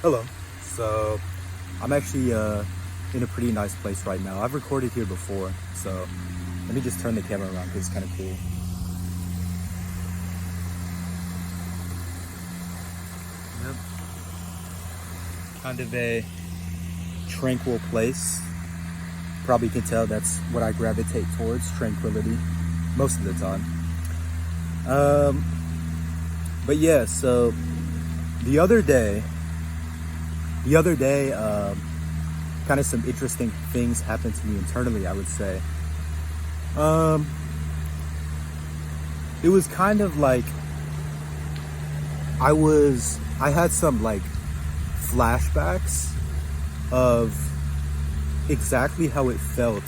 Hello. So I'm actually in a pretty nice place right now. I've recorded here before, so let me just turn the camera around because it's kind of cool. Yep. Kind of a tranquil place. Probably can tell that's what I gravitate towards, tranquility, most of the time. But yeah, so the other day, kind of some interesting things happened to me internally, I would say. It was kind of like I had some like flashbacks of exactly how it felt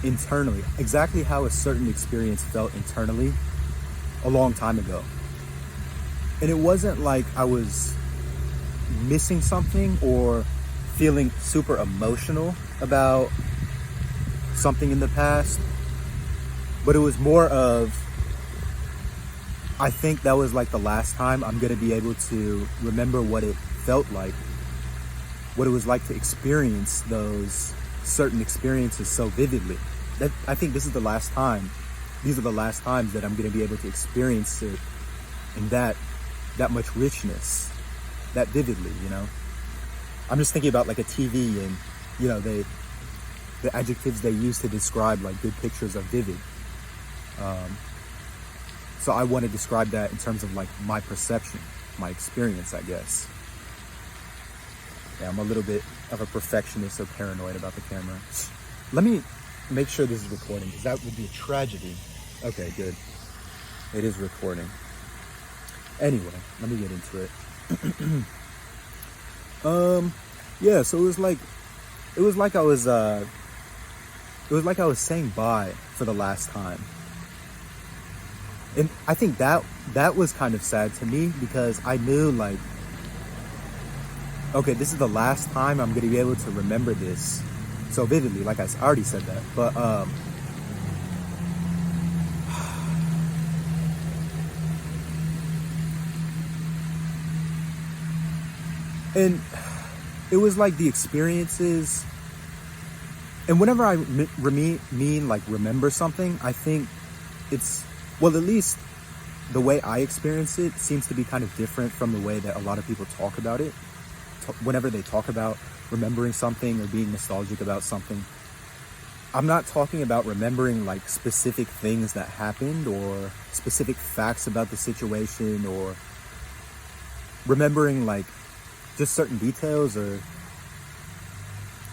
internally, exactly how a certain experience felt internally a long time ago. And it wasn't like I was missing something or feeling super emotional about something in the past, but it was more of, I think that was like the last time I'm going to be able to remember what it felt like, what it was like to experience those certain experiences so vividly. That I think this is the last time. These are the last times that I'm going to be able to experience it in that much richness, that vividly, you know. I'm just thinking about like a TV and, you know, the adjectives they use to describe like good pictures of vivid. So I want to describe that in terms of like my perception, my experience, I guess. Yeah, I'm a little bit of a perfectionist or paranoid about the camera. Let me make sure this is recording because that would be a tragedy. Okay, good. It is recording. Anyway, let me get into it. Yeah, so it was like I was saying bye for the last time. And I think that was kind of sad to me because I knew like, okay, this is the last time I'm going to be able to remember this so vividly. Like I already said that, but and it was like the experiences, and whenever I remember something, I think it's, well, at least the way I experience it seems to be kind of different from the way that a lot of people talk about it. Whenever they talk about remembering something or being nostalgic about something, I'm not talking about remembering like specific things that happened or specific facts about the situation or remembering like just certain details or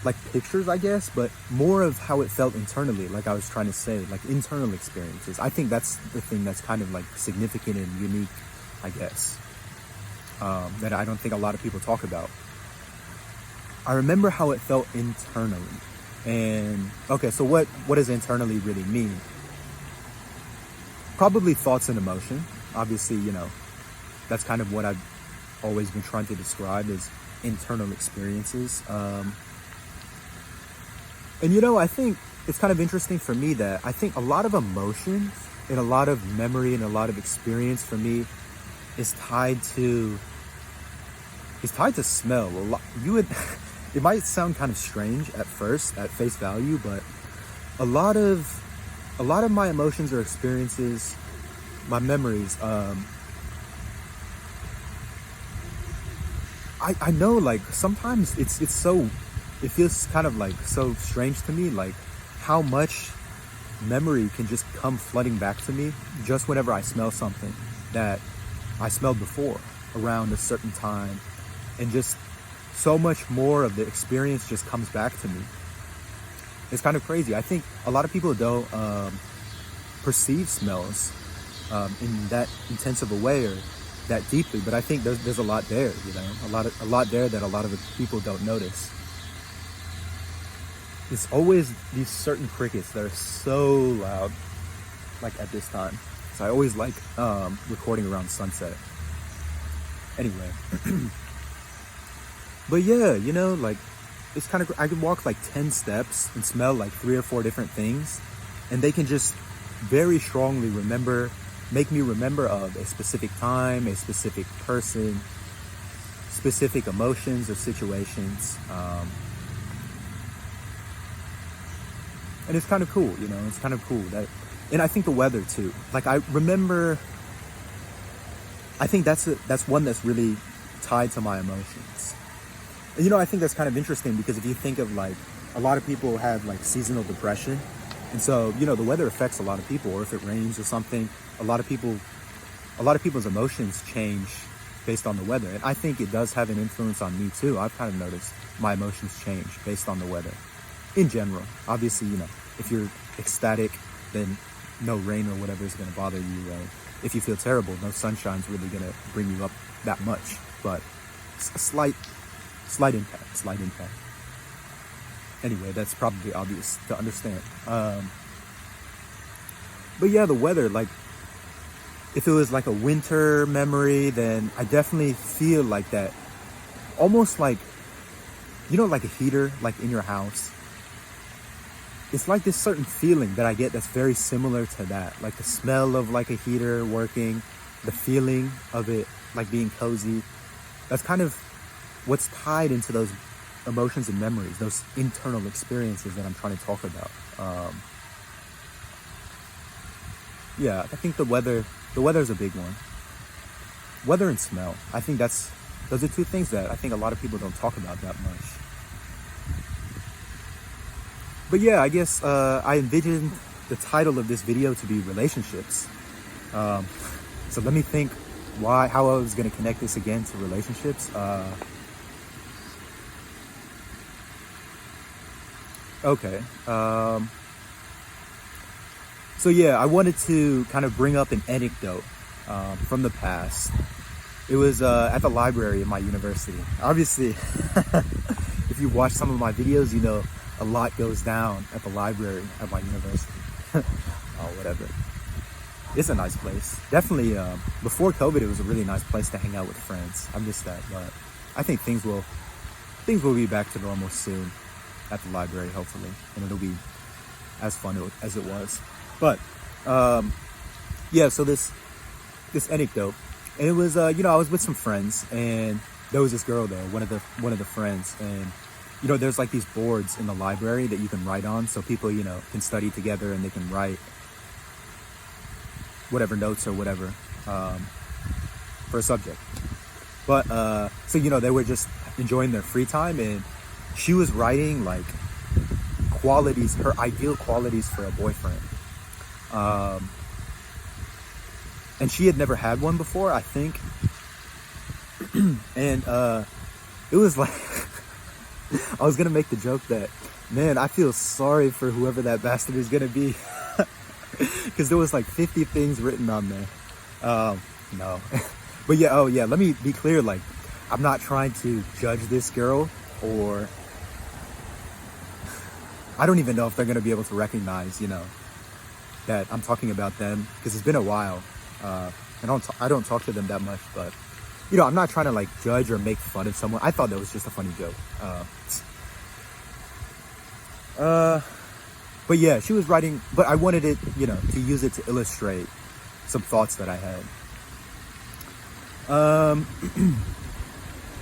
like pictures, I guess, but more of how it felt internally, like I was trying to say, like internal experiences. I think that's the thing that's kind of like significant and unique, I guess, that I don't think a lot of people talk about. I remember how it felt internally. And okay, so what does internally really mean? Probably thoughts and emotion. Obviously, you know, that's kind of what I've always been trying to describe as internal experiences. And you know, I think it's kind of interesting for me that I think a lot of emotion and a lot of memory and a lot of experience for me is tied to smell. A lot, it might sound kind of strange at first, at face value, but a lot of my emotions or experiences, my memories, I know like sometimes it feels kind of like so strange to me, like how much memory can just come flooding back to me just whenever I smell something that I smelled before around a certain time, and just so much more of the experience just comes back to me. It's kind of crazy. I think a lot of people don't perceive smells in that intensive a way or that deeply, but I think there's a lot there, you know, a lot there that a lot of the people don't notice. It's always these certain crickets that are so loud, like at this time. So I always like recording around sunset. Anyway, but yeah, you know, like it's kind of, I can walk like 10 steps and smell like 3 or 4 different things, and they can just very strongly make me remember of a specific time, a specific person, specific emotions or situations. And it's kind of cool, you know, it's kind of cool that, and I think the weather too. Like I remember, I think that's one that's really tied to my emotions. And, you know, I think that's kind of interesting because if you think of like, a lot of people have like seasonal depression. And so, you know, the weather affects a lot of people, or if it rains or something, a lot of people's emotions change based on the weather. And I think it does have an influence on me too. I've kind of noticed my emotions change based on the weather in general. Obviously, you know, if you're ecstatic, then no rain or whatever is going to bother you. If you feel terrible, no sunshine's really going to bring you up that much. But it's a slight impact. Anyway, that's probably obvious to understand. But yeah, the weather, like, if it was like a winter memory, then I definitely feel like that. Almost like, you know, like a heater, like in your house. It's like this certain feeling that I get that's very similar to that. Like the smell of like a heater working, the feeling of it like being cozy. That's kind of what's tied into those emotions and memories, those internal experiences that I'm trying to talk about. Yeah, I think the weather's a big one. Weather and smell. I think those are two things that I think a lot of people don't talk about that much. But yeah, I guess I envisioned the title of this video to be relationships. So let me think how I was going to connect this again to relationships. Okay. So yeah, I wanted to kind of bring up an anecdote from the past. It was at the library in my university. Obviously, if you've watched some of my videos, you know a lot goes down at the library at my university. Oh, whatever. It's a nice place. Definitely, before COVID, it was a really nice place to hang out with friends. I miss that, but I think things will be back to normal soon at the library, hopefully, and it'll be as fun as it was. But yeah, so this anecdote, and it was you know, I was with some friends, and there was this girl there, one of the friends, and you know, there's like these boards in the library that you can write on, so people, you know, can study together and they can write whatever notes or whatever for a subject. But so you know, they were just enjoying their free time, and she was writing like her ideal qualities for a boyfriend. And she had never had one before, I think. And it was like, I was gonna make the joke that, man, I feel sorry for whoever that bastard is gonna be. Because there was like 50 things written on there. No. But yeah, oh yeah, let me be clear, like, I'm not trying to judge this girl, or I don't even know if they're gonna be able to recognize, you know, that I'm talking about them, because it's been a while. I don't talk to them that much, but you know, I'm not trying to like judge or make fun of someone. I thought that was just a funny joke. But yeah, she was writing, but I wanted it, you know, to use it to illustrate some thoughts that I had.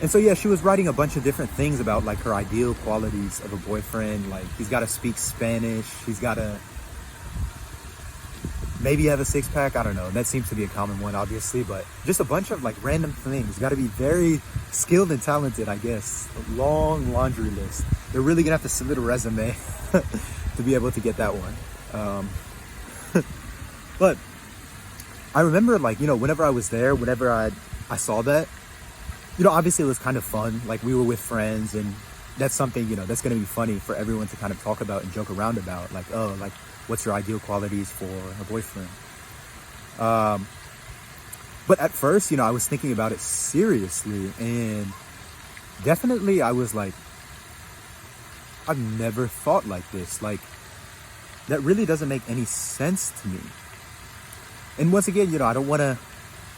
And so yeah, she was writing a bunch of different things about like her ideal qualities of a boyfriend. Like, he's got to speak Spanish, he's got to maybe have a six-pack, I don't know. That seems to be a common one, obviously, but just a bunch of like random things. Got to be very skilled and talented, I guess. A long laundry list. They're really gonna have to submit a resume to be able to get that one. But I remember, like, you know, whenever I was there, whenever I saw that, you know, obviously it was kind of fun. Like, we were with friends, and that's something, you know, that's gonna be funny for everyone to kind of talk about and joke around about. Like, oh, like, what's your ideal qualities for a boyfriend? But at first, you know, I was thinking about it seriously, and definitely I was like, I've never thought like this. Like, that really doesn't make any sense to me. And once again, you know, I don't want to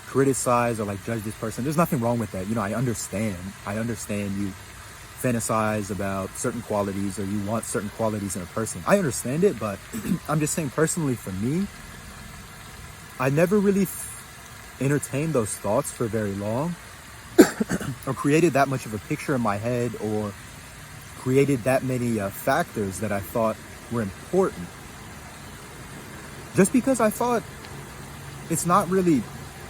criticize or like judge this person. There's nothing wrong with that. You know, I understand you fantasize about certain qualities, or you want certain qualities in a person. I understand it, but I'm just saying, personally for me, I never really entertained those thoughts for very long. or created that much of a picture in my head, or created that many factors that I thought were important, just because I thought it's not really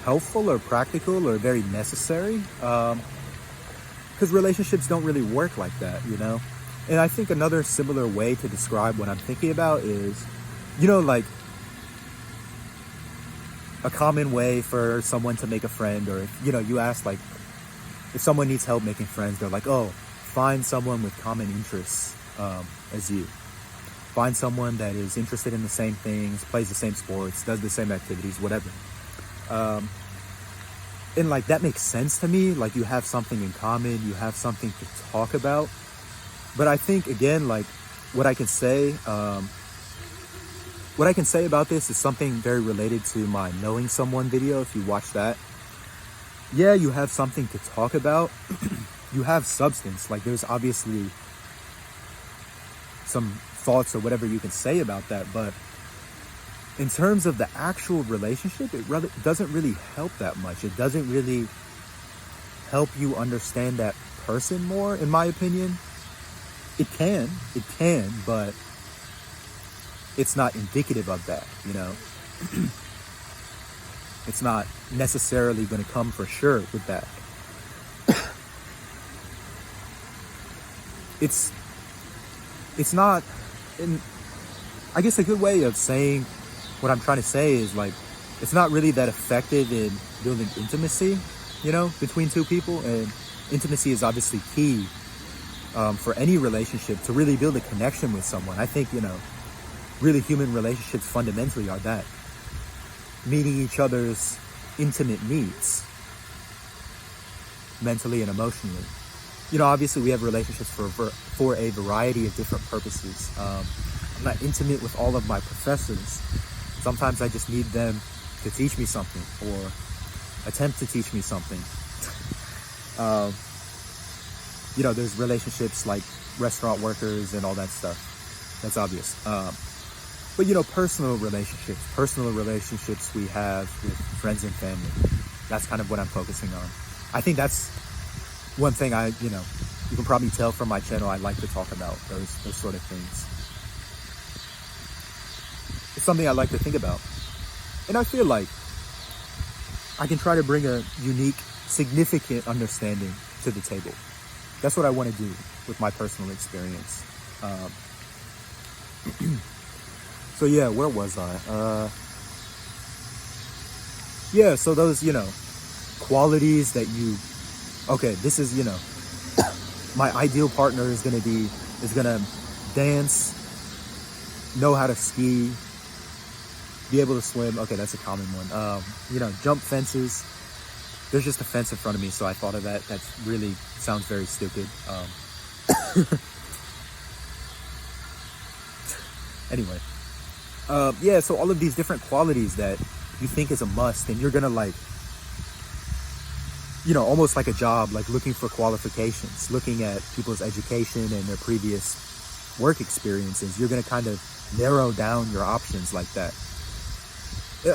helpful or practical or very necessary, because relationships don't really work like that, you know? And I think another similar way to describe what I'm thinking about is, you know, like a common way for someone to make a friend, or, you know, you ask, like, if someone needs help making friends, they're like, oh, find someone with common interests as you. Find someone that is interested in the same things, plays the same sports, does the same activities, whatever. And like, that makes sense to me. Like, you have something in common, you have something to talk about. But I think, again, like, what I can say about this is something very related to my Knowing Someone video. If you watch that, yeah, you have something to talk about. You have substance. Like, there's obviously some thoughts or whatever you can say about that, but in terms of the actual relationship, it doesn't really help that much. It doesn't really help you understand that person more, in my opinion. It can, but it's not indicative of that, you know? It's not necessarily going to come for sure with that. It's not, and I guess a good way of saying what I'm trying to say is, like, it's not really that effective in building intimacy, you know, between two people. And intimacy is obviously key for any relationship, to really build a connection with someone. I think, you know, really human relationships fundamentally are that. Meeting each other's intimate needs, mentally and emotionally. You know, obviously we have relationships for a variety of different purposes. I'm not intimate with all of my professors. Sometimes I just need them to teach me something, or attempt to teach me something. You know, there's relationships like restaurant workers and all that stuff. That's obvious. But, you know, personal relationships we have with friends and family. That's kind of what I'm focusing on. I think that's one thing you know, you can probably tell from my channel, I like to talk about those sort of things. It's something I like to think about. And I feel like I can try to bring a unique, significant understanding to the table. That's what I want to do with my personal experience. So yeah, where was I? Yeah, so those, you know, qualities that okay, this is, you know, my ideal partner is gonna dance, know how to ski, be able to swim. Okay, that's a common one. You know, jump fences. There's just a fence in front of me, so I thought of that. That really sounds very stupid. Anyway. Yeah, so all of these different qualities that you think is a must, and you're gonna, like, you know, almost like a job, like looking for qualifications, looking at people's education and their previous work experiences. You're gonna kind of narrow down your options like that.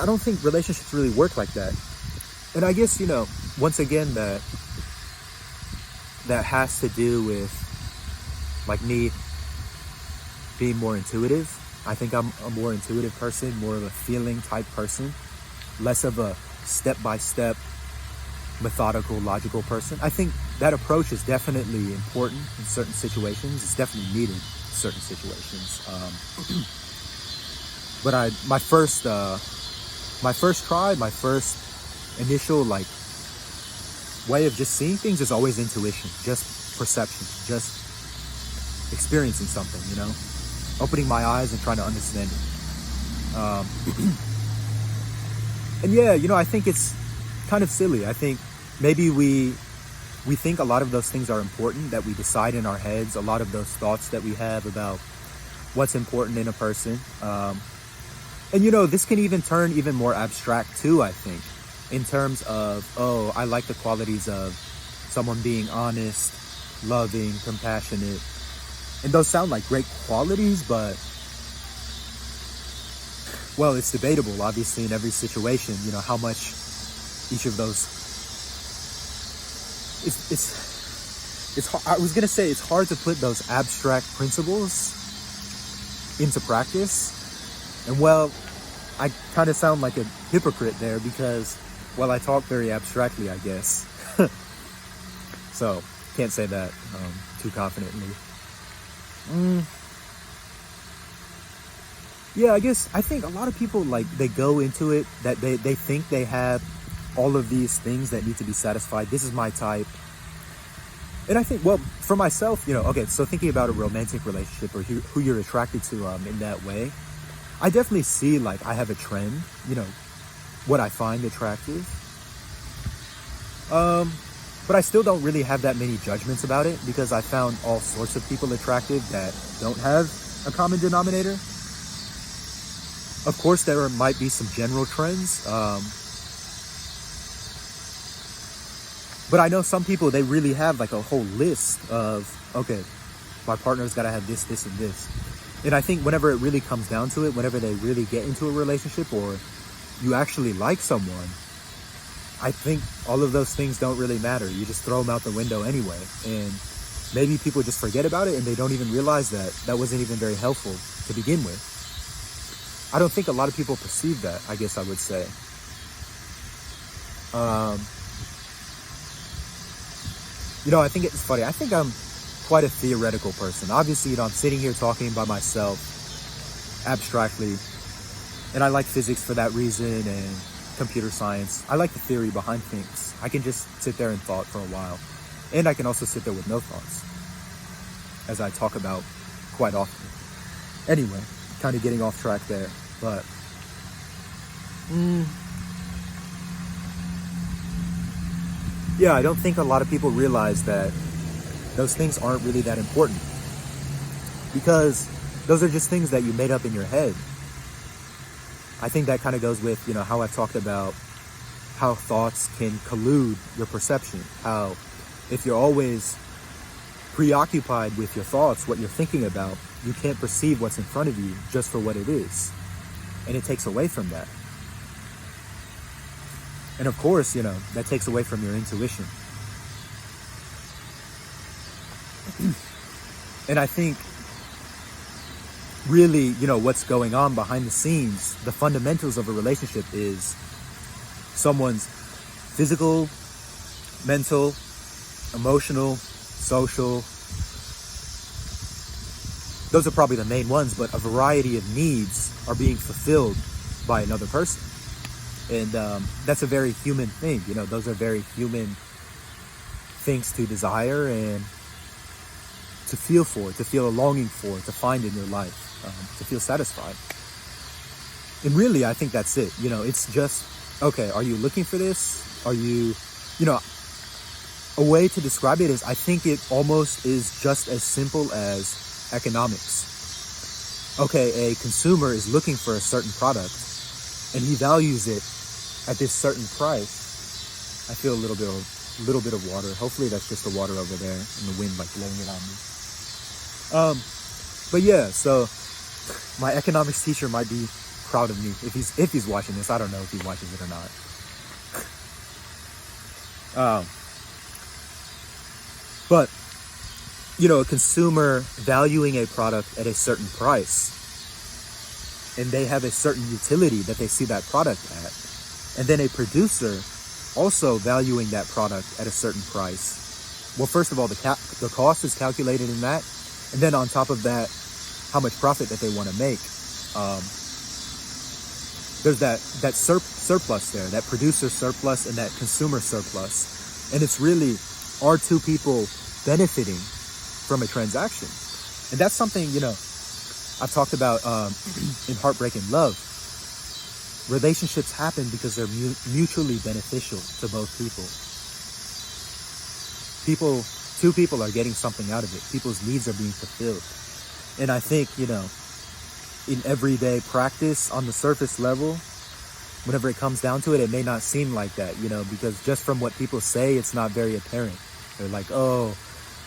I don't think relationships really work like that. And I guess, you know, once again, that has to do with, like, me being more intuitive. I think I'm a more intuitive person, more of a feeling type person, less of a step-by-step, methodical, logical person. I think that approach is definitely important in certain situations. It's definitely needed in certain situations. But my first initial, like, way of just seeing things is always intuition, just perception, just experiencing something, you know? Opening my eyes and trying to understand it. And yeah, you know, I think it's kind of silly. I think maybe we think a lot of those things are important, that we decide in our heads, a lot of those thoughts that we have about what's important in a person. And, you know, this can even turn even more abstract too, I think, in terms of, oh, I like the qualities of someone being honest, loving, compassionate. And those sound like great qualities, but, well, it's debatable, obviously, in every situation, you know, how much each of those I was gonna say it's hard to put those abstract principles into practice. And well, I kind of sound like a hypocrite there because, well, I talk very abstractly, I guess. So can't say that too confidently. Yeah, I think a lot of people, like, they go into it that they think they have all of these things that need to be satisfied. This is my type. And I think, well, for myself, okay, so thinking about a romantic relationship or who you're attracted to in that way, I definitely see, like, I have a trend, what I find attractive. But I still don't really have that many judgments about it because I found all sorts of people attractive that don't have a common denominator. Of course, there might be some general trends. But I know some people, they really have like a whole list of, okay, my partner's got to have this, this, and this. And I think whenever it really comes down to it, whenever they really get into a relationship or you actually like someone, I think all of those things don't really matter. You just throw them out the window anyway. And maybe people just forget about it and they don't even realize that that wasn't even very helpful to begin with. I don't think a lot of people perceive that, I guess I would say. I think it's funny. I think I'm quite a theoretical person. Obviously, I'm sitting here talking by myself abstractly, and I like physics for that reason and computer science. I like the theory behind things. I can just sit there and thought for a while, and I can also sit there with no thoughts, as I talk about quite often. Anyway, kind of getting off track there, but yeah, I don't think a lot of people realize that those things aren't really that important because those are just things that you made up in your head. I think that kind of goes with, how I've talked about how thoughts can collude your perception. How if you're always preoccupied with your thoughts, what you're thinking about, you can't perceive what's in front of you just for what it is. And it takes away from that. And of course, that takes away from your intuition. And I think really, what's going on behind the scenes, the fundamentals of a relationship is someone's physical, mental, emotional, social. Those are probably the main ones, but a variety of needs are being fulfilled by another person. And that's a very human thing. Those are very human things to desire and to feel for, to feel a longing for, to find in your life, to feel satisfied. And really, I think that's it. It's just, okay, are you looking for this? Are you, a way to describe it is, I think it almost is just as simple as economics. Okay, a consumer is looking for a certain product and he values it at this certain price. I feel a little bit of water. Hopefully that's just the water over there and the wind like blowing it on me. But yeah, so my economics teacher might be proud of me if he's watching this. I don't know if he watches it or not. But a consumer valuing a product at a certain price, and they have a certain utility that they see that product at. And then a producer also valuing that product at a certain price. Well, first of all, the cost is calculated in that. And then on top of that, how much profit that they want to make. There's that surplus there, that producer surplus and that consumer surplus. And it's really, are two people benefiting from a transaction? And that's something, I've talked about in Heartbreak and Love. Relationships happen because they're mutually beneficial to both people. Two people are getting something out of it. People's needs are being fulfilled. And I think, in everyday practice on the surface level, whenever it comes down to it, it may not seem like that, because just from what people say, it's not very apparent. They're like, oh,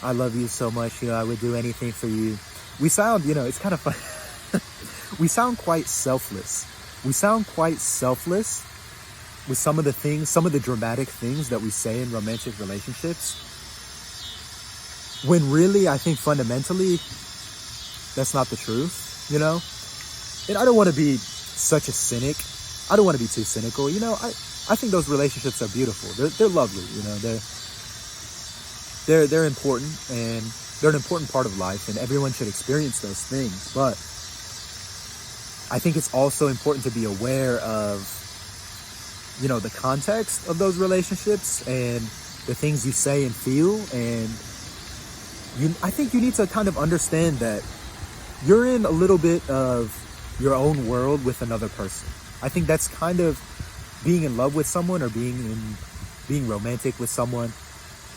I love you so much, I would do anything for you. We sound, it's kind of fun. We sound quite selfless. We sound quite selfless with some of the dramatic things that we say in romantic relationships, when really I think fundamentally that's not the truth, you know? And I don't want to be such a cynic. I don't want to be too cynical. You know, I think those relationships are beautiful. They're lovely, you know. They're important, and they're an important part of life, and everyone should experience those things. But I think it's also important to be aware of, you know, the context of those relationships and the things you say and feel. And I think you need to kind of understand that you're in a little bit of your own world with another person. I think that's kind of being in love with someone, or being romantic with someone.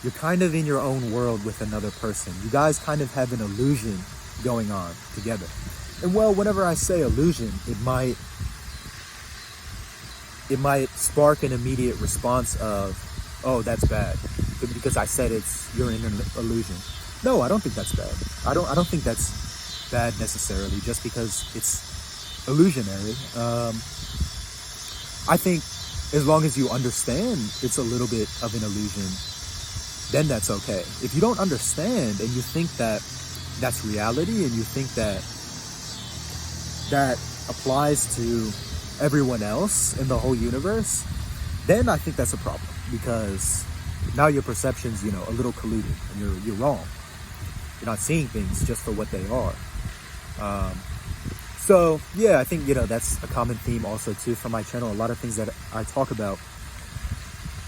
You're kind of in your own world with another person. You guys kind of have an illusion going on together. And well, whenever I say illusion, it might spark an immediate response of, oh, that's bad, because I said you're in an illusion. No, I don't think that's bad. I don't think that's bad necessarily, just because it's illusionary. I think as long as you understand it's a little bit of an illusion, then that's okay. If you don't understand and you think that that's reality, and you think that applies to everyone else in the whole universe, then I think that's a problem, because now your perception's, you know, a little colluded, and you're wrong. You're not seeing things just for what they are. So yeah, I think, you know, that's a common theme also too from my channel. A lot of things that I talk about,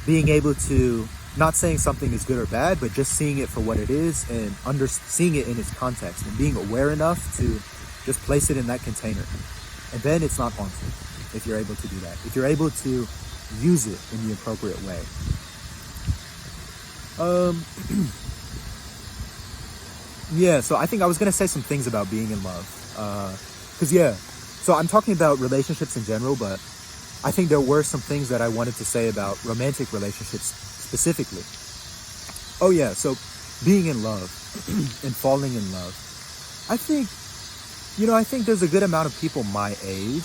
being able to, not saying something is good or bad, but just seeing it for what it is, and seeing it in its context, and being aware enough to just place it in that container. And then it's not harmful, if you're able to do that. If you're able to use it in the appropriate way. Yeah, so I think I was going to say some things about being in love. So I'm talking about relationships in general, but I think there were some things that I wanted to say about romantic relationships specifically. Oh yeah, so being in love and falling in love. I think there's a good amount of people my age.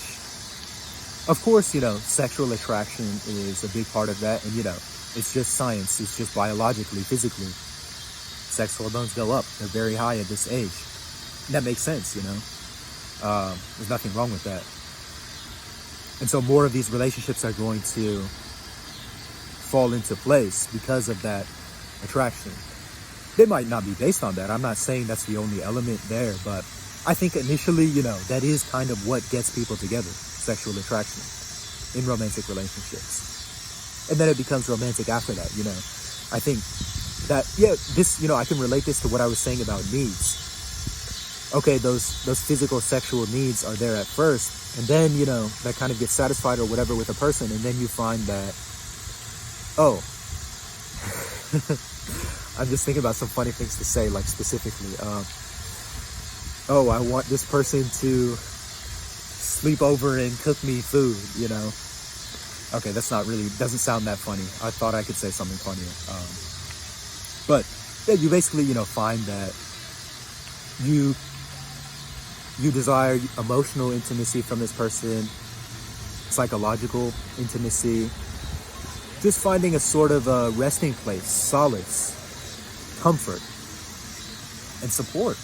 Of course, you know, sexual attraction is a big part of that, and, you know, it's just science. It's just biologically, physically. Sex hormones go up. They're very high at this age. And that makes sense, you know. There's nothing wrong with that. And so more of these relationships are going to fall into place because of that attraction. They might not be based on that. I'm not saying that's the only element there, but I think initially, you know, that is kind of what gets people together, sexual attraction in romantic relationships. And then it becomes romantic after that, you know. I think that, yeah, this, you know, I can relate this to what I was saying about needs. Okay, those physical sexual needs are there at first, and then, you know, that kind of gets satisfied or whatever with a person, and then you find that, oh, I'm just thinking about some funny things to say, like specifically, oh, I want this person to sleep over and cook me food, you know. Okay, that's not really, doesn't sound that funny. I thought I could say something funnier. But yeah, you basically, you know, find that you desire emotional intimacy from this person, psychological intimacy, just finding a sort of a resting place, solace, comfort, and support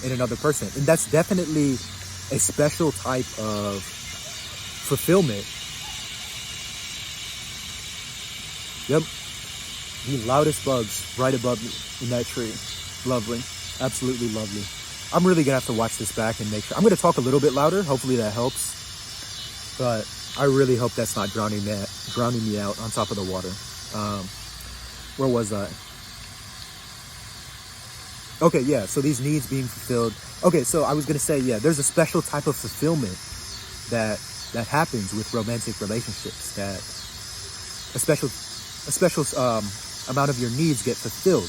in another person. And that's definitely a special type of fulfillment. Yep. The loudest bugs right above me in that tree. Lovely. Absolutely lovely. I'm really gonna have to watch this back and make sure. I'm gonna talk a little bit louder. Hopefully that helps. But I really hope that's not drowning me out on top of the water. Where was I? Okay, yeah, so these needs being fulfilled. Okay, so I was gonna say, yeah, there's a special type of fulfillment that happens with romantic relationships, that a special amount of your needs get fulfilled.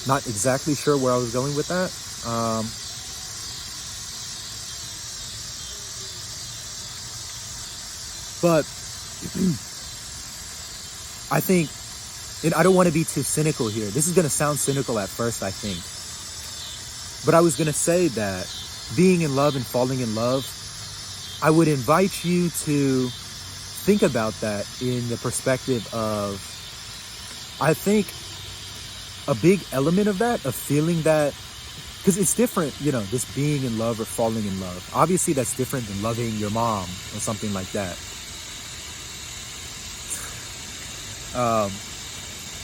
Not exactly sure where I was going with that. But I think, and I don't want to be too cynical here. This is going to sound cynical at first, I think. But I was going to say that being in love and falling in love I would invite you to think about that in the perspective of, I think a big element of that, of feeling that, because it's different, this being in love or falling in love. Obviously, that's different than loving your mom or something like that.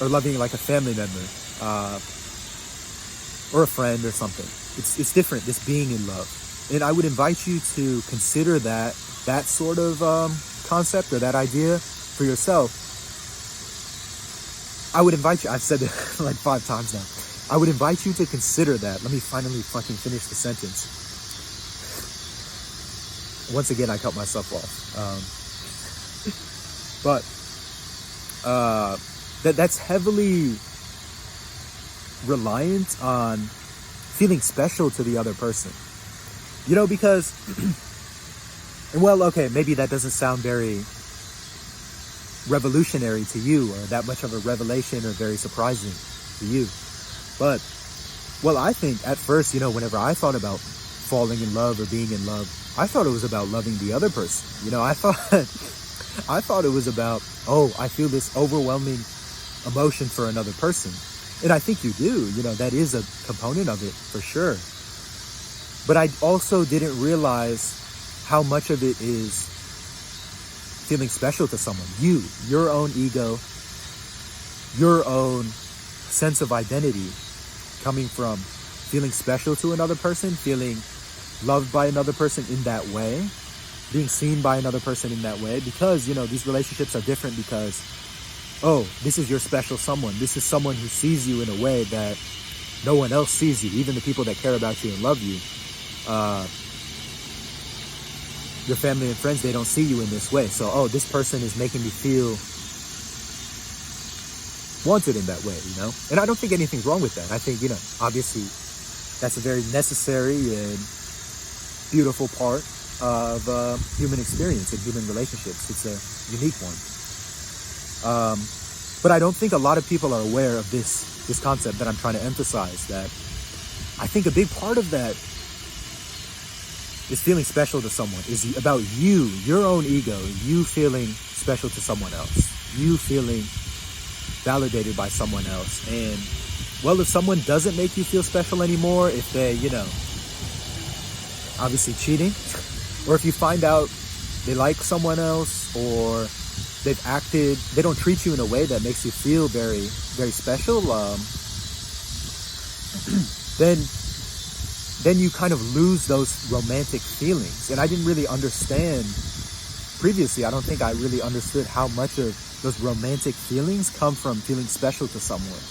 Or loving like a family member, or a friend or something. It's different, this being in love. And I would invite you to consider that sort of concept or that idea for yourself. I would invite you, I've said it like 5 times now. I would invite you to consider that. Let me finally fucking finish the sentence. Once again, I cut myself off. That's heavily reliant on feeling special to the other person. Because, well, okay, maybe that doesn't sound very revolutionary to you, or that much of a revelation, or very surprising to you. But, well, I think at first, whenever I thought about falling in love or being in love, I thought it was about loving the other person. I thought it was about, I feel this overwhelming emotion for another person. And I think you do, that is a component of it for sure. But I also didn't realize how much of it is feeling special to someone. Your own ego, your own sense of identity coming from feeling special to another person, feeling loved by another person in that way, being seen by another person in that way. Because, these relationships are different because, this is your special someone. This is someone who sees you in a way that no one else sees you. Even the people that care about you and love you. Your family and friends, they don't see you in this way. So, this person is making me feel wanted in that way, And I don't think anything's wrong with that. I think, obviously that's a very necessary and beautiful part of human experience and human relationships. It's a unique one. But I don't think a lot of people are aware of this concept that I'm trying to emphasize, that I think a big part of that is feeling special to someone, is about you, your own ego, you feeling special to someone else, you feeling validated by someone else. And, well, if someone doesn't make you feel special anymore, if they, obviously cheating, or if you find out they like someone else, or they don't treat you in a way that makes you feel very, very special, then you kind of lose those romantic feelings. And I didn't really understand previously. I don't think I really understood how much of those romantic feelings come from feeling special to someone,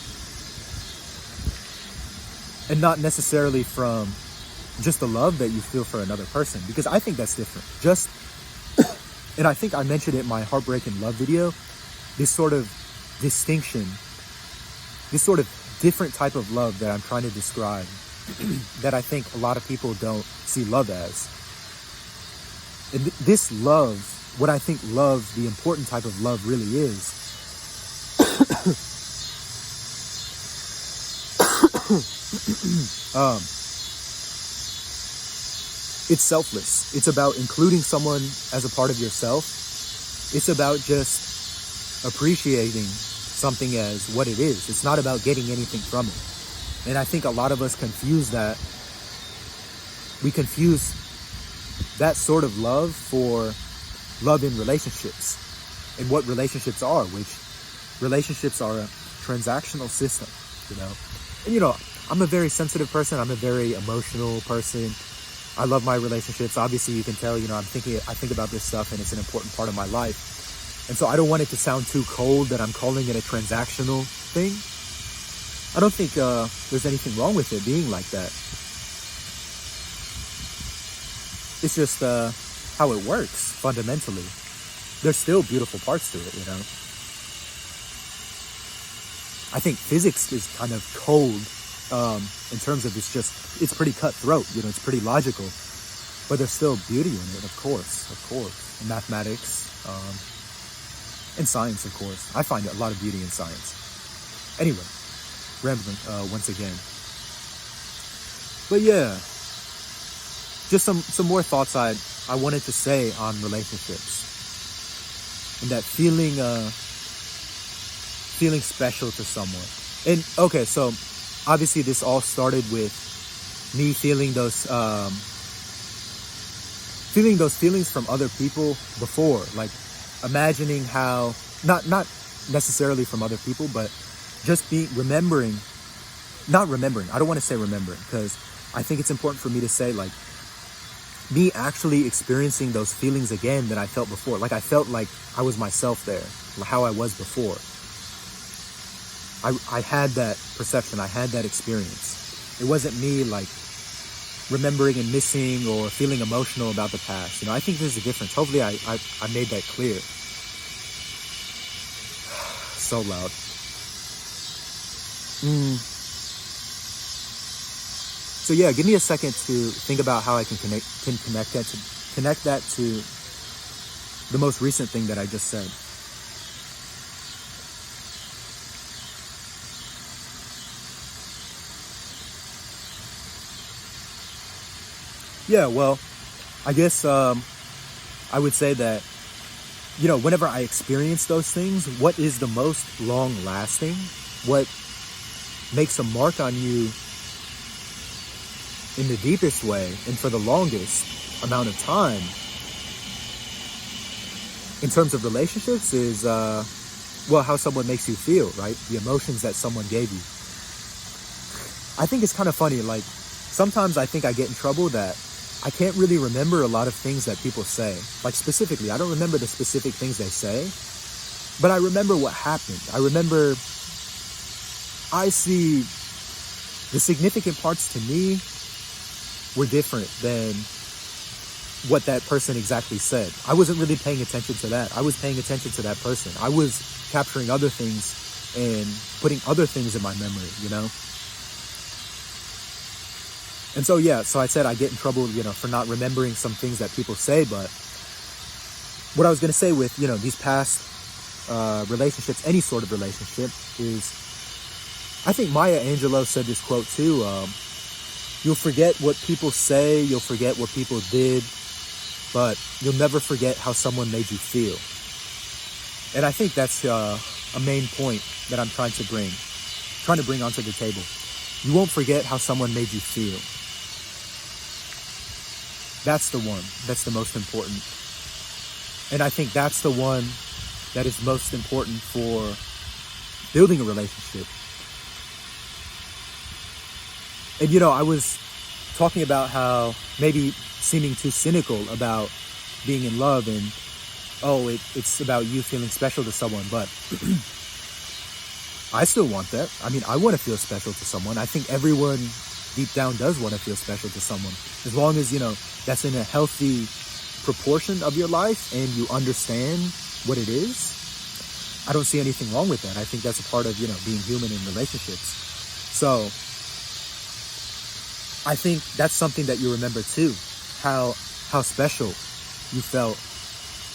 and not necessarily from just the love that you feel for another person, because I think that's different. And I think I mentioned it in my Heartbreak and Love video, this sort of distinction, this sort of different type of love that I'm trying to describe, that I think a lot of people don't see love as. And this love, what I think love, the important type of love really is, it's selfless. It's about including someone as a part of yourself. It's about just appreciating something as what it is. It's not about getting anything from it. And I think a lot of us confuse that. We confuse that sort of love for love in relationships, and what relationships are, which relationships are a transactional system, And, I'm a very sensitive person. I'm a very emotional person. I love my relationships. Obviously, you can tell, I think about this stuff, and it's an important part of my life. And so I don't want it to sound too cold that I'm calling it a transactional thing. I don't think there's anything wrong with it being like that. It's just how it works, fundamentally. There's still beautiful parts to it, I think physics is kind of cold in terms of it's pretty cutthroat, it's pretty logical. But there's still beauty in it, of course. And mathematics, and science, of course. I find a lot of beauty in science. Anyway, rambling once again. But yeah, just some more thoughts I'd I wanted to say on relationships. And that feeling special to someone. And okay, so obviously this all started with me feeling those feelings from other people before, like imagining how, not necessarily from other people, but just not remembering. I don't want to say remembering, because I think it's important for me to say, like, me actually experiencing those feelings again that I felt before. Like, I felt like I was myself there, how I was before. I had that perception. I had that experience. It wasn't me, like, remembering and missing or feeling emotional about the past. I think there's a difference. Hopefully I made that clear. So loud. So yeah, give me a second to think about how I can connect that to the most recent thing that I just said. Yeah, well, I guess I would say that, whenever I experience those things, what is the most long-lasting, what makes a mark on you in the deepest way and for the longest amount of time in terms of relationships is, how someone makes you feel, right? The emotions that someone gave you. I think it's kind of funny, like, sometimes I think I get in trouble that I can't really remember a lot of things that people say. Like, specifically, I don't remember the specific things they say, but I remember what happened. I see the significant parts to me were different than what that person exactly said. I wasn't really paying attention to that. I was paying attention to that person. I was capturing other things and putting other things in my memory, And so, so I said I get in trouble, for not remembering some things that people say. But what I was going to say with, these past relationships, any sort of relationship, is I think Maya Angelou said this quote too. You'll forget what people say, you'll forget what people did, but you'll never forget how someone made you feel. And I think that's a main point that I'm trying to bring onto the table. You won't forget how someone made you feel. That's the one that's the most important. And I think that's the one that is most important for building a relationship. And, I was talking about how maybe seeming too cynical about being in love and, it's about you feeling special to someone. But I still want that. I mean, I want to feel special to someone. I think everyone deep down does want to feel special to someone. As long as, that's in a healthy proportion of your life and you understand what it is, I don't see anything wrong with that. I think that's a part of, being human in relationships. So I think that's something that you remember too, how special you felt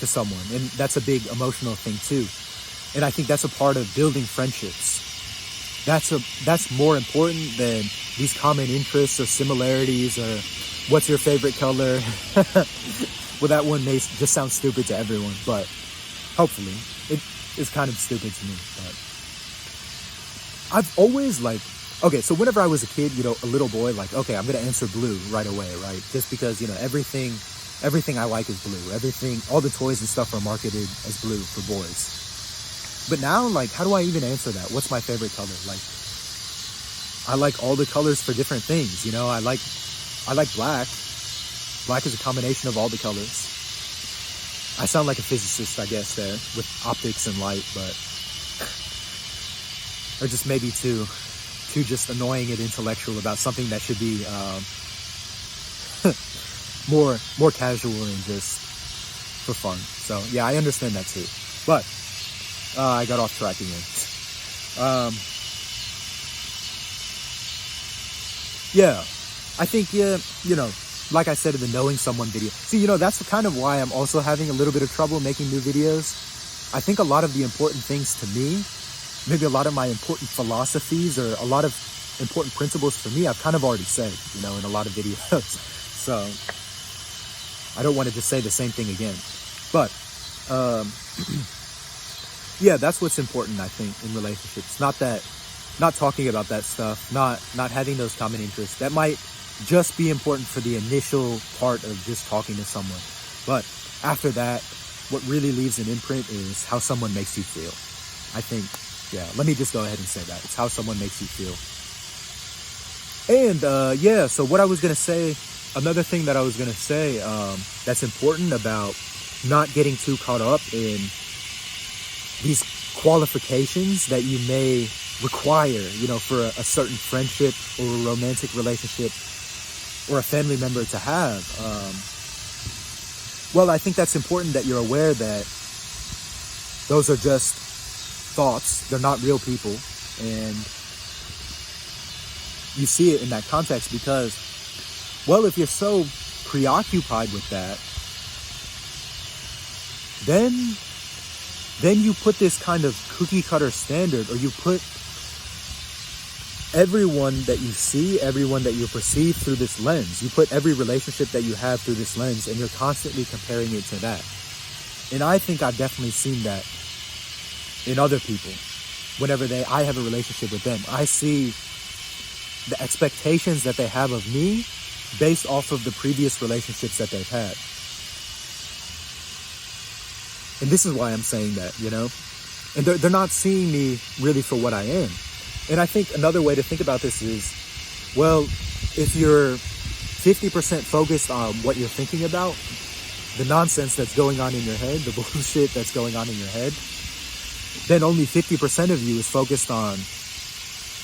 to someone. And that's a big emotional thing too. And I think that's a part of building friendships. That's more important than these common interests or similarities or what's your favorite color. Well, that one may just sound stupid to everyone, but hopefully it is kind of stupid to me. But I've always so whenever I was a kid, a little boy, I'm going to answer blue right away, right? Just because, everything I like is blue. All the toys and stuff are marketed as blue for boys. But now, how do I even answer that? What's my favorite color? I like all the colors for different things, I like black. Black is a combination of all the colors. I sound like a physicist, I guess, there, with optics and light, but... or just maybe too just annoying and intellectual about something that should be more casual and just for fun. So, yeah, I understand that too. But... I got off track again. I think, like I said in the Knowing Someone video. See, that's kind of why I'm also having a little bit of trouble making new videos. I think a lot of the important things to me, maybe a lot of my important philosophies or a lot of important principles for me, I've kind of already said, in a lot of videos. So, I don't want to just say the same thing again. But yeah, that's what's important, I think, in relationships. Not talking about that stuff, not having those common interests. That might just be important for the initial part of just talking to someone. But after that, what really leaves an imprint is how someone makes you feel. I think, yeah, let me just go ahead and say that. It's how someone makes you feel. And yeah, so what I was going to say, another thing that I was going to say that's important about not getting too caught up in these qualifications that you may require, for a certain friendship or a romantic relationship or a family member to have. Well, I think that's important that you're aware that those are just thoughts. They're not real people. And you see it in that context because, well, if you're so preoccupied with that, then you put this kind of cookie cutter standard, or you put everyone that you see, everyone that you perceive through this lens. You put every relationship that you have through this lens, and you're constantly comparing it to that. And I think I've definitely seen that in other people. Whenever I have a relationship with them, I see the expectations that they have of me based off of the previous relationships that they've had. And this is why I'm saying that, and they're not seeing me really for what I am. And I think another way to think about this is, well, if you're 50% focused on what you're thinking about, the nonsense that's going on in your head, the bullshit that's going on in your head, then only 50% of you is focused on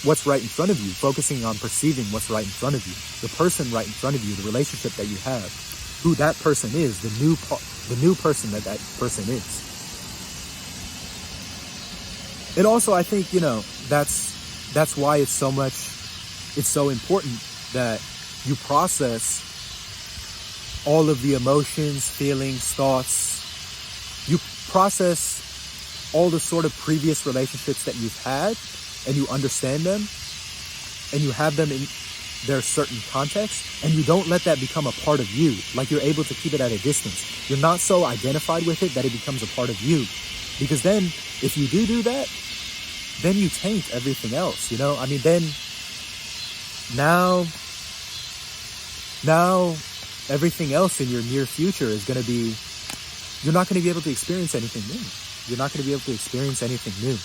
what's right in front of you, focusing on perceiving what's right in front of you, the person right in front of you, the relationship that you have, who that person is, the new person that person is. And also, I think, that's why it's so important that you process all of the emotions, feelings, thoughts. You process all the sort of previous relationships that you've had, and you understand them, and you have them in their certain context, and you don't let that become a part of you. Like, you're able to keep it at a distance. You're not so identified with it that it becomes a part of you. Because then, if you do that, then you taint everything else, then now everything else in your near future is going to be, you're not going to be able to experience anything new. You're not going to be able to experience anything new.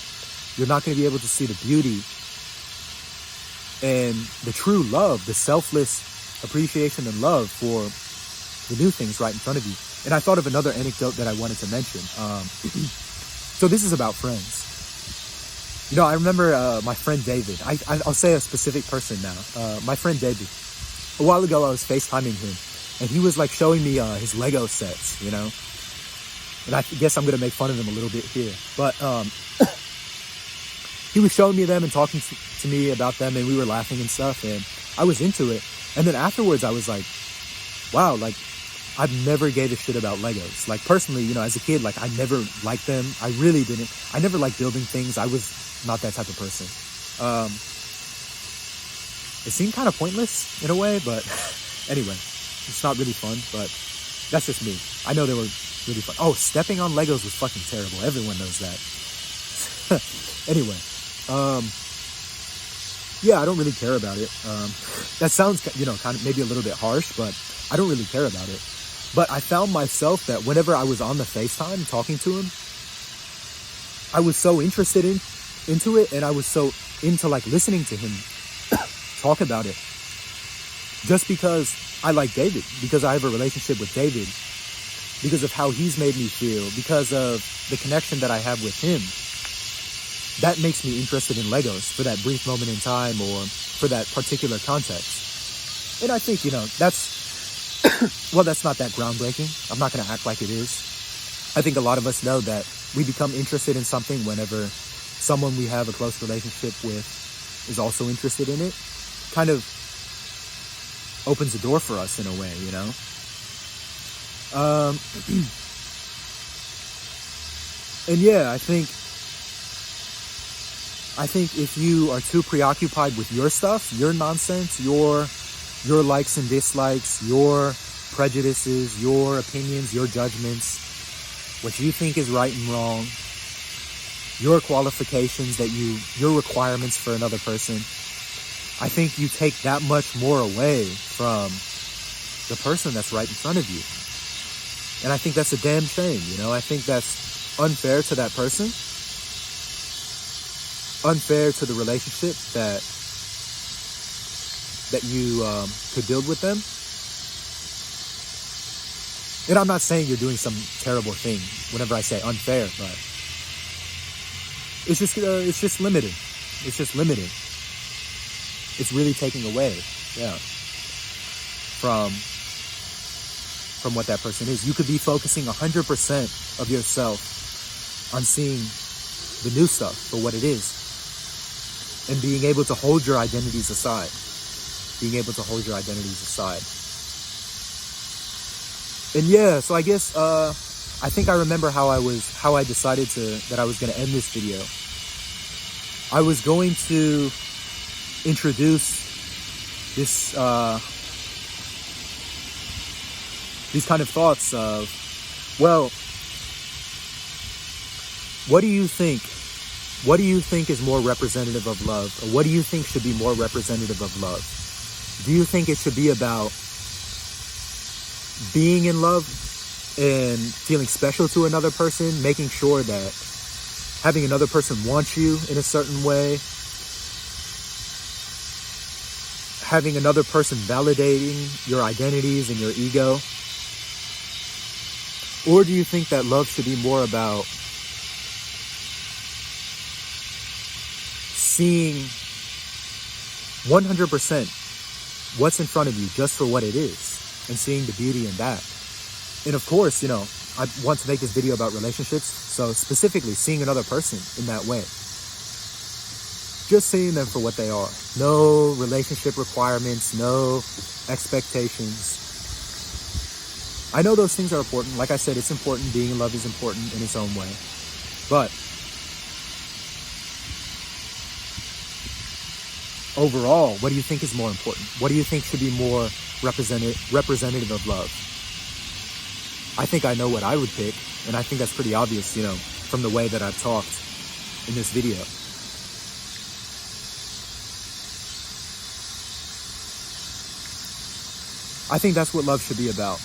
You're not going to be able to see the beauty and the true love, the selfless appreciation and love for the new things right in front of you. And I thought of another anecdote that I wanted to mention. So this is about friends. I remember my friend David. I'll say a specific person now. My friend David. A while ago, I was FaceTiming him, and he was like showing me his Lego sets, And I guess I'm going to make fun of him a little bit here. But he was showing me them and talking to me about them, and we were laughing and stuff, and I was into it. And then afterwards, I was like, wow, like, I've never gave a shit about Legos. Like, personally, as a kid, like, I never liked them. I really didn't. I never liked building things. I was not that type of person. It seemed kind of pointless in a way, but anyway, it's not really fun, but that's just me. I know they were really fun. Oh, stepping on Legos was fucking terrible. Everyone knows that. Anyway, yeah, I don't really care about it. That sounds, kind of maybe a little bit harsh, but I don't really care about it. But I found myself that whenever I was on the FaceTime talking to him, I was so interested into it, and I was so into like listening to him talk about it, just because I like David, because I have a relationship with David, because of how he's made me feel, because of the connection that I have with him. That makes me interested in Legos for that brief moment in time, or for that particular context. And I think, that's, well, that's not that groundbreaking. I'm not going to act like it is. I think a lot of us know that we become interested in something whenever someone we have a close relationship with is also interested in it. Kind of opens the door for us in a way, And yeah, I think if you are too preoccupied with your stuff, your nonsense, your likes and dislikes, your prejudices, your opinions, your judgments, what you think is right and wrong, your qualifications your requirements for another person, I think you take that much more away from the person that's right in front of you. And I think that's a damn shame, I think that's unfair to that person, unfair to the relationship that you could build with them. And I'm not saying you're doing some terrible thing whenever I say unfair, but it's just limited. It's just limited. It's really taking away, from what that person is. You could be focusing 100% of yourself on seeing the new stuff for what it is, and being able to hold your identities aside. And so I guess I think I remember how I decided that I was going to end this video. I was going to introduce these kind of thoughts of, well, what do you think is more representative of love? Or what do you think should be more representative of love? Do you think it should be about being in love and feeling special to another person, making sure that having another person want you in a certain way, having another person validating your identities and your ego? Or do you think that love should be more about seeing 100% what's in front of you just for what it is, and seeing the beauty in that? And of course, I want to make this video about relationships, so specifically seeing another person in that way. Just seeing them for what they are. No relationship requirements, no expectations. I know those things are important. Like I said, it's important. Being in love is important in its own way. But overall, what do you think is more important? What do you think should be more representative of love? I think I know what I would pick, and I think that's pretty obvious, from the way that I've talked in this video. I think that's what love should be about.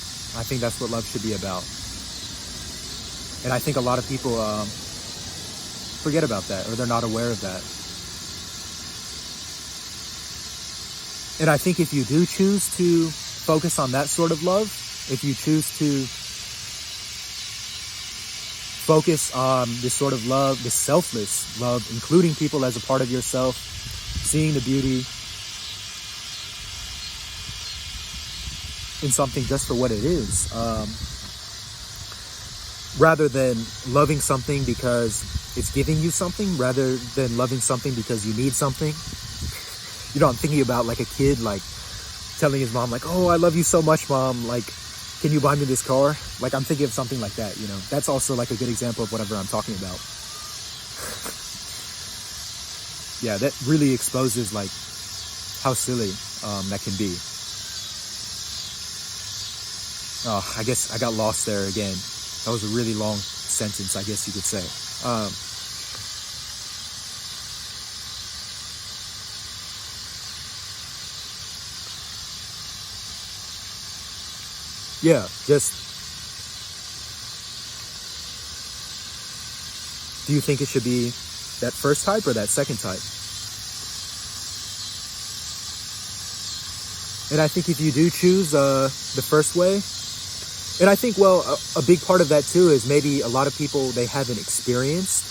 And I think a lot of people forget about that, or they're not aware of that. And I think if you do choose to focus on that sort of love, if you choose to focus on this sort of love, this selfless love, including people as a part of yourself, seeing the beauty in something just for what it is, rather than loving something because it's giving you something, rather than loving something because you need something. I'm thinking about like a kid, like telling his mom, like, oh, I love you so much, mom. Like, can you buy me this car? Like, I'm thinking of something like that, That's also like a good example of whatever I'm talking about. Yeah, that really exposes like how silly that can be. Oh, I guess I got lost there again. That was a really long sentence, I guess you could say. Do you think it should be that first type or that second type? And I think if you do choose the first way, and I think, well, a big part of that too is maybe a lot of people, they haven't experienced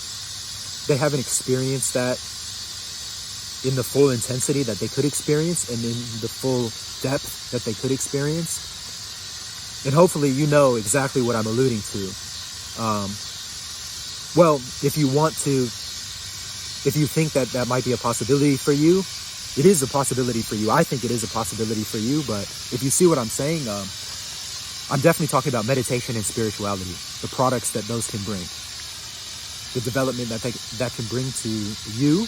that in the full intensity that they could experience, and in the full depth that they could experience. And hopefully you know exactly what I'm alluding to. Well, if you think that might be a possibility for you, it is a possibility for you. I think it is a possibility for you, but if you see what I'm saying, I'm definitely talking about meditation and spirituality, the products that those can bring, the development that can bring to you,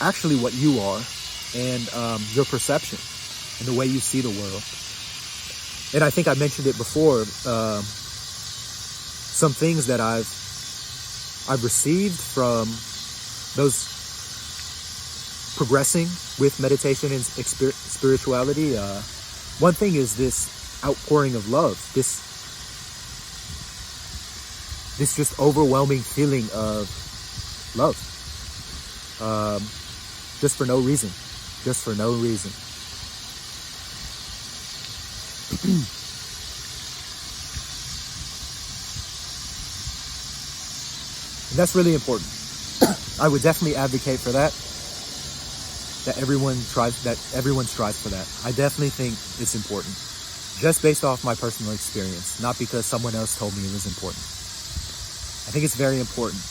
actually what you are, and your perception and the way you see the world. And I think I mentioned it before, some things that I've received from those progressing with meditation and spirituality. One thing is this outpouring of love, this just overwhelming feeling of love, just for no reason. And that's really important. I would definitely advocate for that. That everyone strives for that. I definitely think it's important, just based off my personal experience, not because someone else told me it was important. I think it's very important.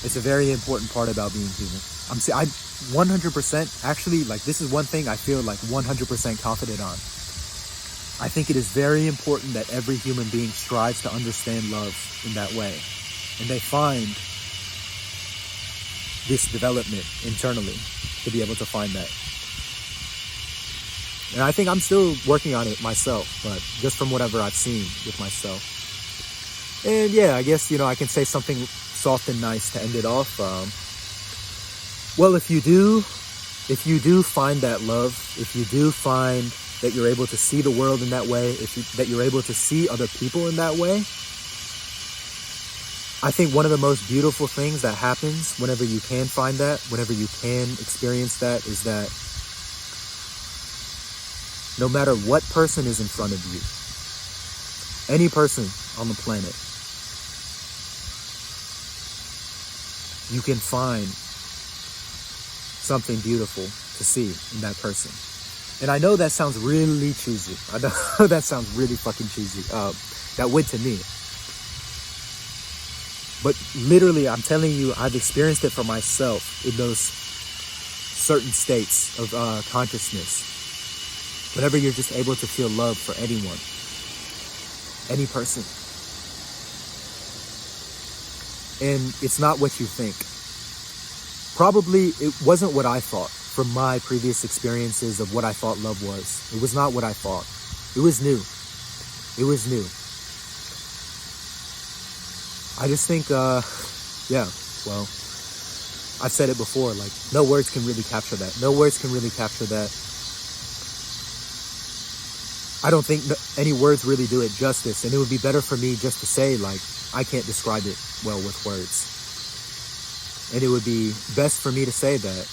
It's a very important part about being human. I 100%, actually, like, this is one thing I feel like 100% confident on. I think it is very important that every human being strives to understand love in that way. And they find this development internally to be able to find that. And I think I'm still working on it myself, but just from whatever I've seen with myself. And yeah, I guess, I can say something soft and nice to end it off. Well, if you do find that love, if you do find that you're able to see the world in that way, that you're able to see other people in that way, I think one of the most beautiful things that happens whenever you can find that, whenever you can experience that, is that no matter what person is in front of you, any person on the planet, you can find something beautiful to see in that person. And I know that sounds really cheesy. I know that sounds really fucking cheesy. That would to me. But literally, I'm telling you, I've experienced it for myself in those certain states of consciousness. Whenever you're just able to feel love for anyone, any person. And it's not what you think. Probably it wasn't what I thought from my previous experiences of what I thought love was. It was not what I thought. It was new. I just think, I've said it before, like, no words can really capture that. I don't think any words really do it justice, and it would be better for me just to say, like, I can't describe it well with words. And it would be best for me to say that.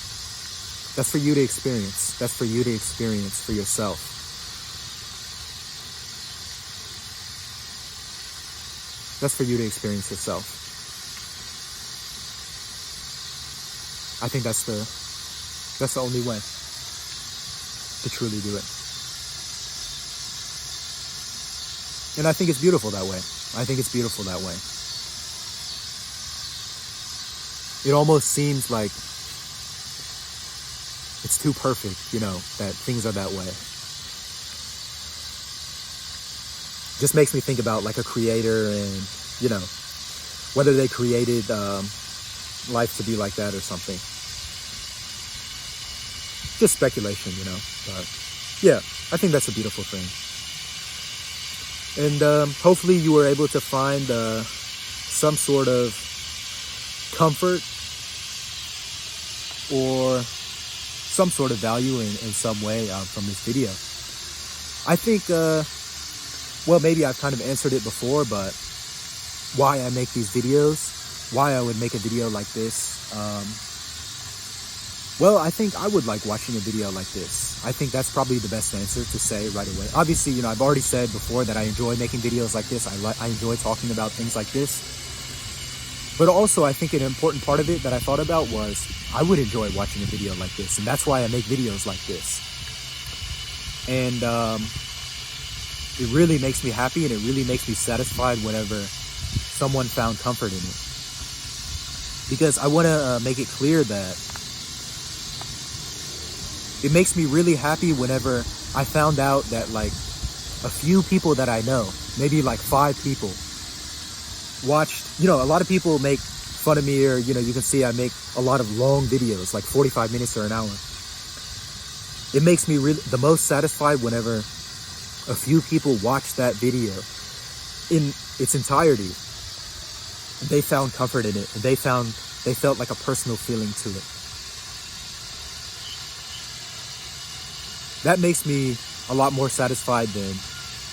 That's for you to experience. That's for you to experience for yourself. That's for you to experience yourself. I think that's the only way to truly do it. And I think it's beautiful that way. It almost seems like it's too perfect, that things are that way. Just makes me think about like a creator and, whether they created life to be like that or something. Just speculation, but yeah, I think that's a beautiful thing. And hopefully you were able to find some sort of comfort or some sort of value in some way from this video. I think, maybe I've kind of answered it before, but why I make these videos, why I would make a video like this. I think I would like watching a video like this. I think that's probably the best answer to say right away. Obviously, I've already said before that I enjoy making videos like this. I enjoy talking about things like this. But also, I think an important part of it that I thought about was I would enjoy watching a video like this. And that's why I make videos like this. And it really makes me happy, and it really makes me satisfied whenever someone found comfort in it. Because I want to make it clear that it makes me really happy whenever I found out that like a few people that I know, maybe like 5 people, watched, a lot of people make fun of me, or, you can see I make a lot of long videos, like 45 minutes or an hour. It makes me really the most satisfied whenever a few people watched that video in its entirety, they found comfort in it, and they felt like a personal feeling to it. That makes me a lot more satisfied than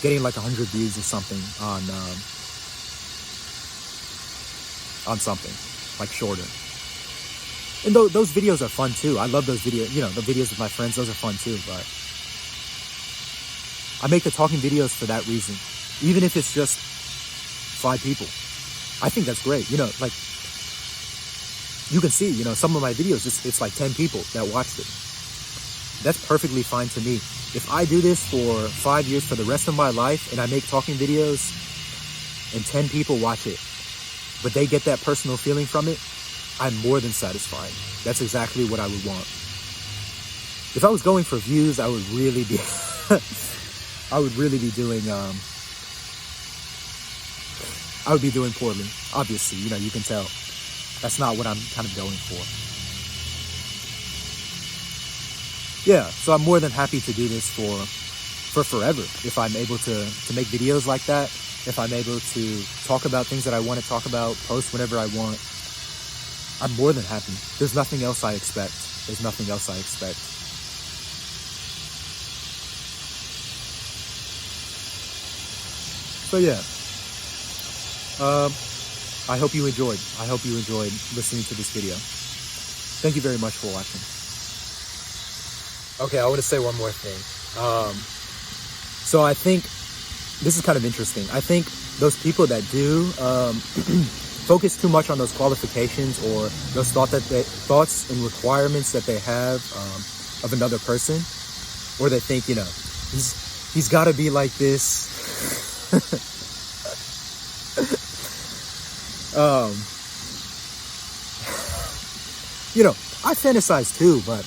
getting like 100 views or something on something like shorter. And those videos are fun too. I love those videos. The videos with my friends, those are fun too. But I make the talking videos for that reason. Even if it's just 5 people, I think that's great. Like you can see, some of my videos, it's like 10 people that watched it. That's perfectly fine to me. If I do this for 5 years, for the rest of my life, and I make talking videos and 10 people watch it, but they get that personal feeling from it, I'm more than satisfied. That's exactly what I would want. If I was going for views, I would really be doing poorly. Obviously, you can tell. That's not what I'm kind of going for. Yeah, so I'm more than happy to do this for forever. If I'm able to make videos like that, if I'm able to talk about things that I want to talk about, post whenever I want, I'm more than happy. There's nothing else I expect. So yeah, I hope you enjoyed listening to this video. Thank you very much for watching. Okay, I want to say one more thing. So I think this is kind of interesting. I think those people that do focus too much on those qualifications or those thoughts and requirements that they have of another person, or they think, he's got to be like this. I fantasize too, but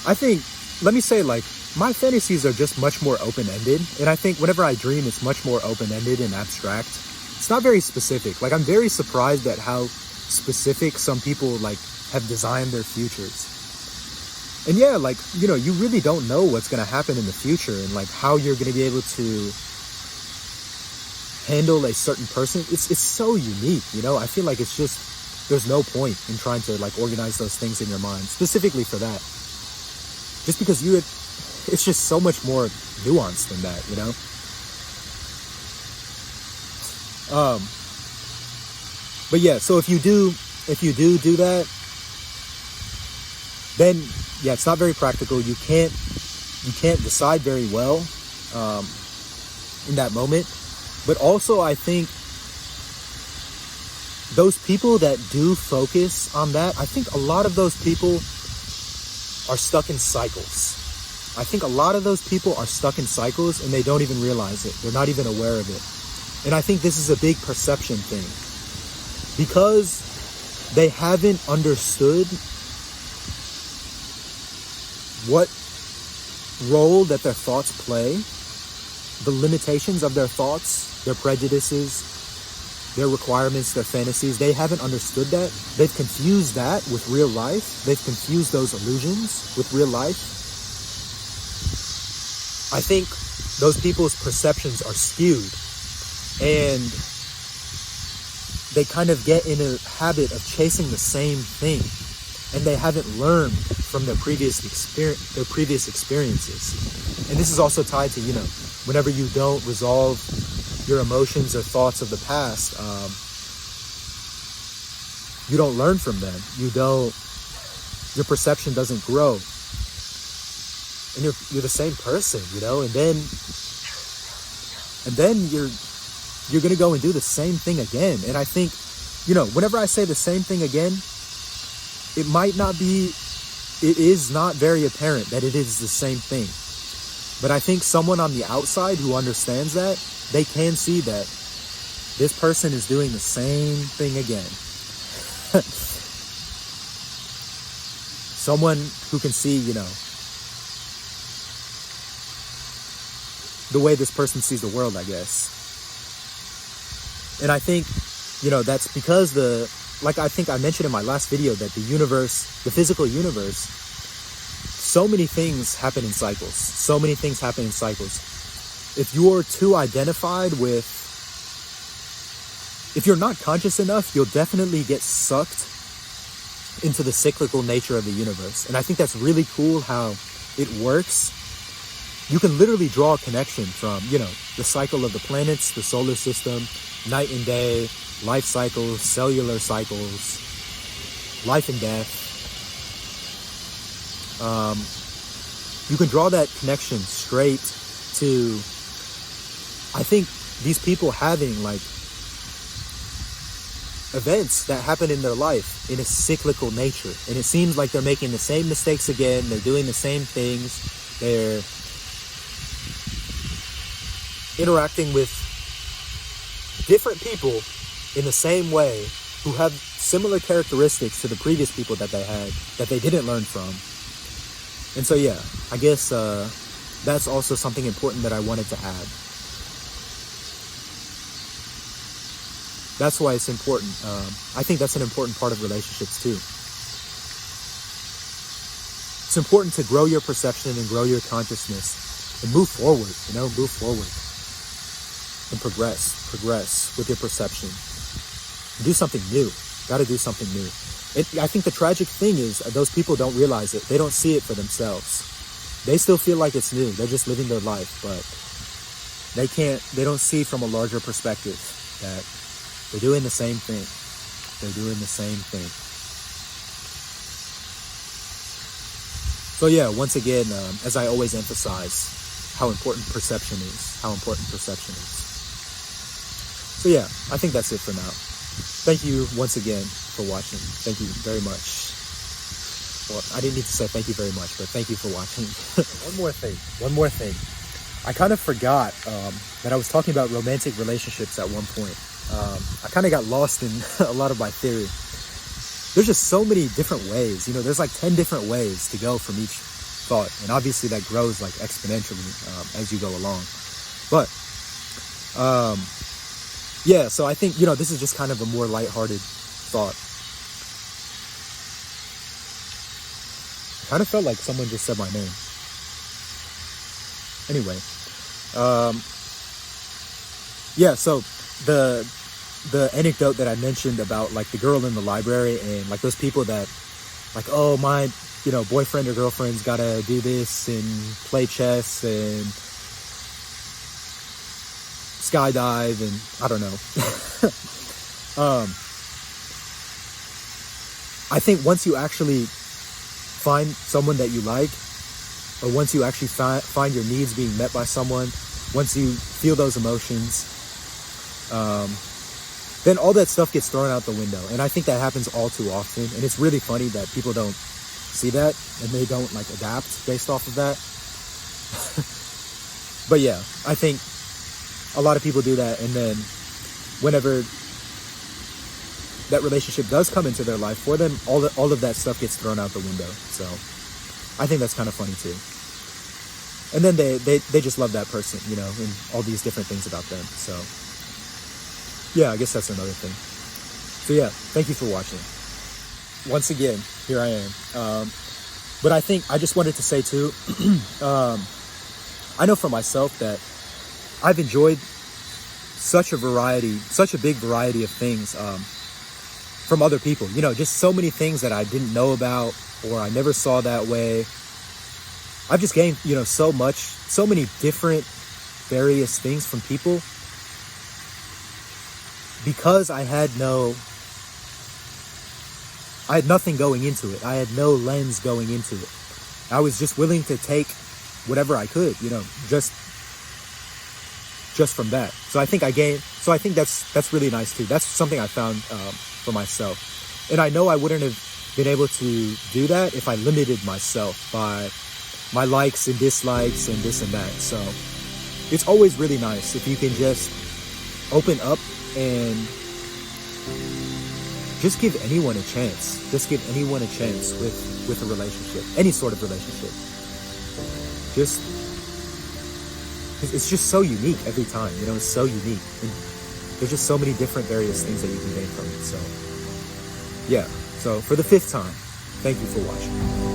I think, let me say, like, my fantasies are just much more open-ended. And I think whenever I dream, it's much more open-ended and abstract. It's not very specific. Like, I'm very surprised at how specific some people, like, have designed their futures. And yeah, like, you really don't know what's going to happen in the future and, like, how you're going to be able to handle a certain person. It's so unique, I feel like it's just, there's no point in trying to, like, organize those things in your mind, specifically for that. Just because it's just so much more nuanced than that, But yeah, so if you do that, then yeah, it's not very practical. You can't decide very well in that moment. But also, I think those people that do focus on that, I think a lot of those people are stuck in cycles. I think a lot of those people are stuck in cycles and they don't even realize it. They're not even aware of it. And I think this is a big perception thing. Because they haven't understood what role that their thoughts play, the limitations of their thoughts, their prejudices, their requirements, their fantasies. They haven't understood that. They've confused that with real life. They've confused those illusions with real life. I think those people's perceptions are skewed, and they kind of get in a habit of chasing the same thing, and they haven't learned from their previous experiences. And this is also tied to, whenever you don't resolve your emotions or thoughts of the past, you don't learn from them. Your perception doesn't grow. And you're the same person, and then you're going to go and do the same thing again. And I think, whenever I say the same thing again, it is not very apparent that it is the same thing. But I think someone on the outside who understands that, they can see that this person is doing the same thing again. Someone who can see, the way this person sees the world, I guess. And I think, that's because like I think I mentioned in my last video, that the physical universe, so many things happen in cycles. if you're too identified with, if you're not conscious enough, you'll definitely get sucked into the cyclical nature of the universe. And I think that's really cool how it works. You can literally draw a connection from, the cycle of the planets, the solar system, night and day, life cycles, cellular cycles, life and death. You can draw that connection straight to, I think, these people having like events that happen in their life in a cyclical nature. And it seems like they're making the same mistakes again. They're doing the same things. They're interacting with different people in the same way who have similar characteristics to the previous people that they had that they didn't learn from. And so, yeah, I guess that's also something important that I wanted to add. That's why it's important. I think that's an important part of relationships too. It's important to grow your perception and grow your consciousness and move forward, move forward and progress with your perception. Do something new. Got to do something new. I think the tragic thing is those people don't realize it. They don't see it for themselves. They still feel like it's new. They're just living their life, but they don't see from a larger perspective that they're doing the same thing. They're doing the same thing. So yeah, once again, as I always emphasize, how important perception is. How important perception is. So yeah, I think that's it for now. Thank you once again for watching. Thank you very much. Well, I didn't need to say thank you very much, but thank you for watching. One more thing. I kind of forgot that I was talking about romantic relationships at one point. I kind of got lost in a lot of my theory. There's just so many different ways. There's like 10 different ways to go from each thought. And obviously that grows like exponentially as you go along. But yeah, so I think, this is just kind of a more lighthearted thought. I kind of felt like someone just said my name. Anyway, yeah, so the anecdote that I mentioned about like the girl in the library and like those people that like, oh, my, boyfriend or girlfriend's gotta do this and play chess and skydive and I don't know. I think once you actually find someone that you like, or once you actually find your needs being met by someone, once you feel those emotions, then all that stuff gets thrown out the window. And I think that happens all too often. And it's really funny that people don't see that and they don't like adapt based off of that. But yeah, I think a lot of people do that. And then whenever that relationship does come into their life, for them, all of that stuff gets thrown out the window. So I think that's kind of funny too. And then they just love that person, and all these different things about them. So yeah, I guess that's another thing. So yeah, thank you for watching. Once again, here I am. But I think I just wanted to say too, I know for myself that I've enjoyed such a big variety of things from other people. Just so many things that I didn't know about or I never saw that way. I've just gained, so many different various things from people because I had nothing going into it. I had no lens going into it. I was just willing to take whatever I could, just from that. So I think that's really nice too. That's something I found for myself. And I know I wouldn't have been able to do that if I limited myself by my likes and dislikes and this and that. So it's always really nice if you can just open up and just give anyone a chance. Just give anyone a chance with a relationship, any sort of relationship. It's just so unique every time, it's so unique. And there's just so many different various things that you can gain from it. So yeah, so for the 5th time, thank you for watching.